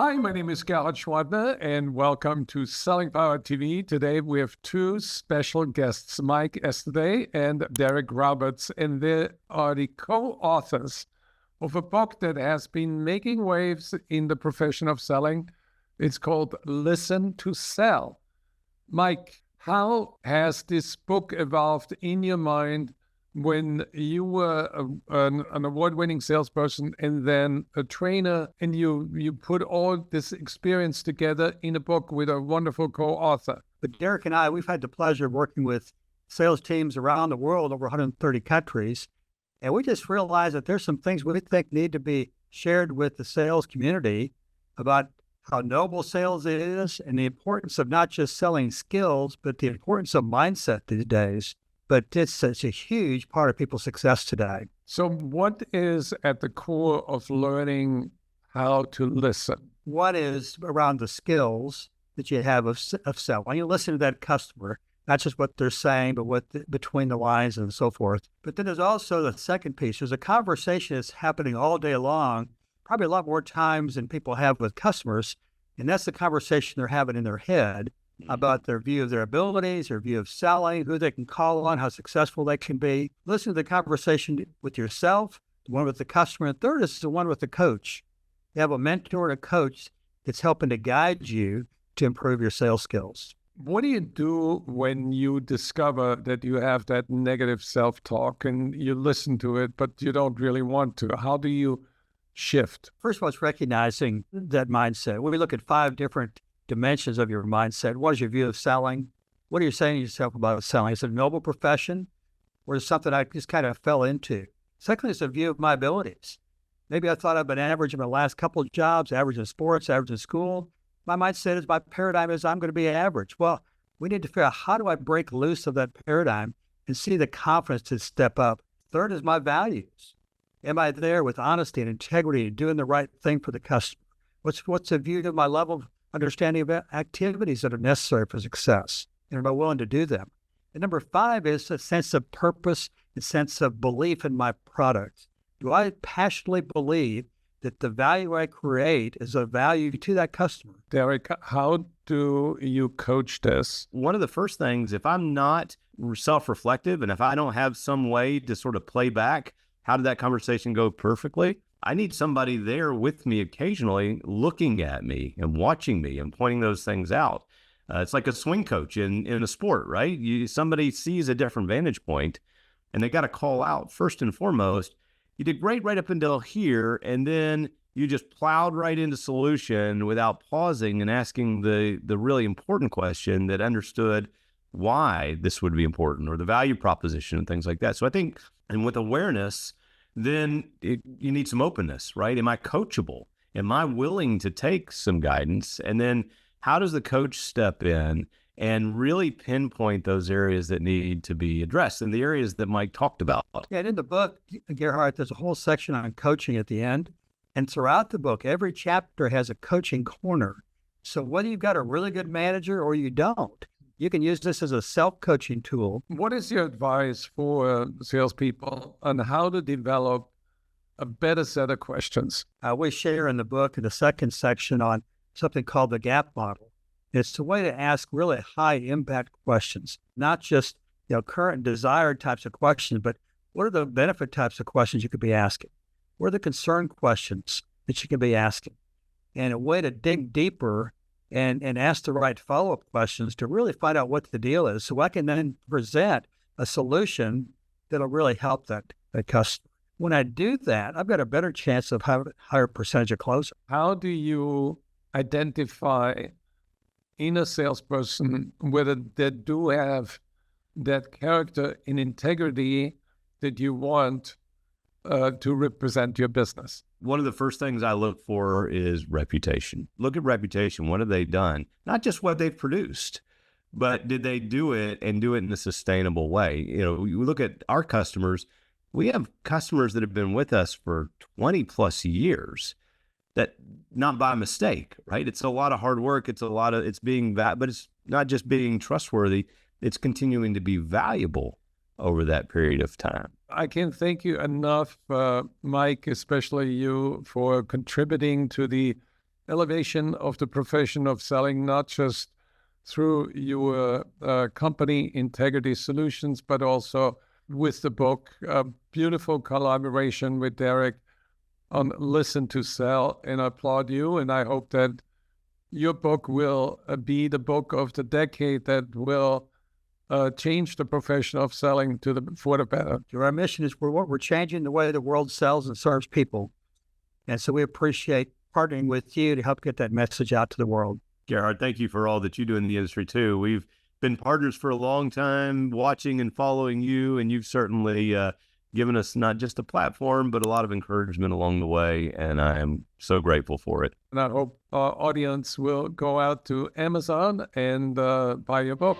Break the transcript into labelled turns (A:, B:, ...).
A: Hi, my name is Gerhard Gschwandtner, and welcome to Selling Power TV. Today we have two special guests, Mike Esterday and Derek Roberts, and they are the co-authors of a book that has been making waves in the profession of selling. It's called Listen to Sell. Mike, how has this book evolved in your mind when you were an award-winning salesperson and then a trainer, and you put all this experience together in a book with a wonderful co-author?
B: But Derek and I, we've had the pleasure of working with sales teams around the world, over 130 countries, and we just realized that there's some things we think need to be shared with the sales community about how noble sales is and the importance of not just selling skills, but the importance of mindset these days. But it's such a huge part of people's success today.
A: So what is at the core of learning how to listen?
B: One is around the skills that you have of selling. When you listen to that customer, not just what they're saying, but between the lines and so forth. But then there's also the second piece. There's a conversation that's happening all day long, probably a lot more times than people have with customers, and that's the conversation they're having in their head about their view of their abilities, their view of selling, who they can call on, how successful they can be. Listen to the conversation with yourself, the one with the customer, and third is the one with the coach. You have a mentor and a coach that's helping to guide you to improve your sales skills.
A: What do you do when you discover that you have that negative self-talk and you listen to it, but you don't really want to? How do you shift?
B: First of all, it's recognizing that mindset. When we look at 5 different dimensions of your mindset, what is your view of selling? What are you saying to yourself about selling? Is it a noble profession, or is it something I just kind of fell into? Secondly, it's a view of my abilities. Maybe I thought I've been average in my last couple of jobs, average in sports, average in school. My mindset is, my paradigm is I'm going to be average. Well, we need to figure out, how do I break loose of that paradigm and see the confidence to step up? Third is my values. Am I there with honesty and integrity and doing the right thing for the customer? What's a view of my level of understanding of activities that are necessary for success, and am I willing to do them? And number 5 is a sense of purpose and sense of belief in my product. Do I passionately believe that the value I create is of value to that customer?
A: Derek, how do you coach this?
C: One of the first things, if I'm not self-reflective and if I don't have some way to sort of play back, how did that conversation go perfectly? I need somebody there with me occasionally, looking at me and watching me and pointing those things out. It's like a swing coach in a sport, right? Somebody sees a different vantage point and they got to call out, first and foremost, you did great right up until here, and then you just plowed right into solution without pausing and asking the really important question that understood why this would be important, or the value proposition and things like that. So I think, and with awareness, then you need some openness, right? Am I coachable? Am I willing to take some guidance? And then how does the coach step in and really pinpoint those areas that need to be addressed, and the areas that Mike talked about?
B: Yeah, and in the book, Gerhard, there's a whole section on coaching at the end. And throughout the book, every chapter has a coaching corner. So whether you've got a really good manager or you don't, you can use this as a self-coaching tool.
A: What is your advice for salespeople on how to develop a better set of questions?
B: We share in the book in the second section on something called the gap model. It's a way to ask really high-impact questions, not just current and desired types of questions, but what are the benefit types of questions you could be asking? What are the concern questions that you can be asking? And a way to dig deeper and ask the right follow-up questions to really find out what the deal is, so I can then present a solution that'll really help that customer. When I do that, I've got a better chance of having a higher percentage of closing.
A: How do you identify in a salesperson whether they do have that character and integrity that you want to represent your business?
C: One of the first things I look for is reputation. Look at reputation. What have they done? Not just what they've produced, but did they do it and do it in a sustainable way? We look at our customers. We have customers that have been with us for 20 plus years, that not by mistake, right? It's a lot of hard work. It's but it's not just being trustworthy. It's continuing to be valuable over that period of time.
A: I can't thank you enough, Mike, especially you, for contributing to the elevation of the profession of selling, not just through your company Integrity Solutions, but also with the book. A beautiful collaboration with Derek on Listen to Sell, and I applaud you, and I hope that your book will be the book of the decade that will change the profession of selling for the better.
B: Our mission is we're changing the way the world sells and serves people. And so we appreciate partnering with you to help get that message out to the world.
C: Gerhard, thank you for all that you do in the industry too. We've been partners for a long time, watching and following you, and you've certainly given us not just a platform, but a lot of encouragement along the way, and I am so grateful for it.
A: And I hope our audience will go out to Amazon and buy your book.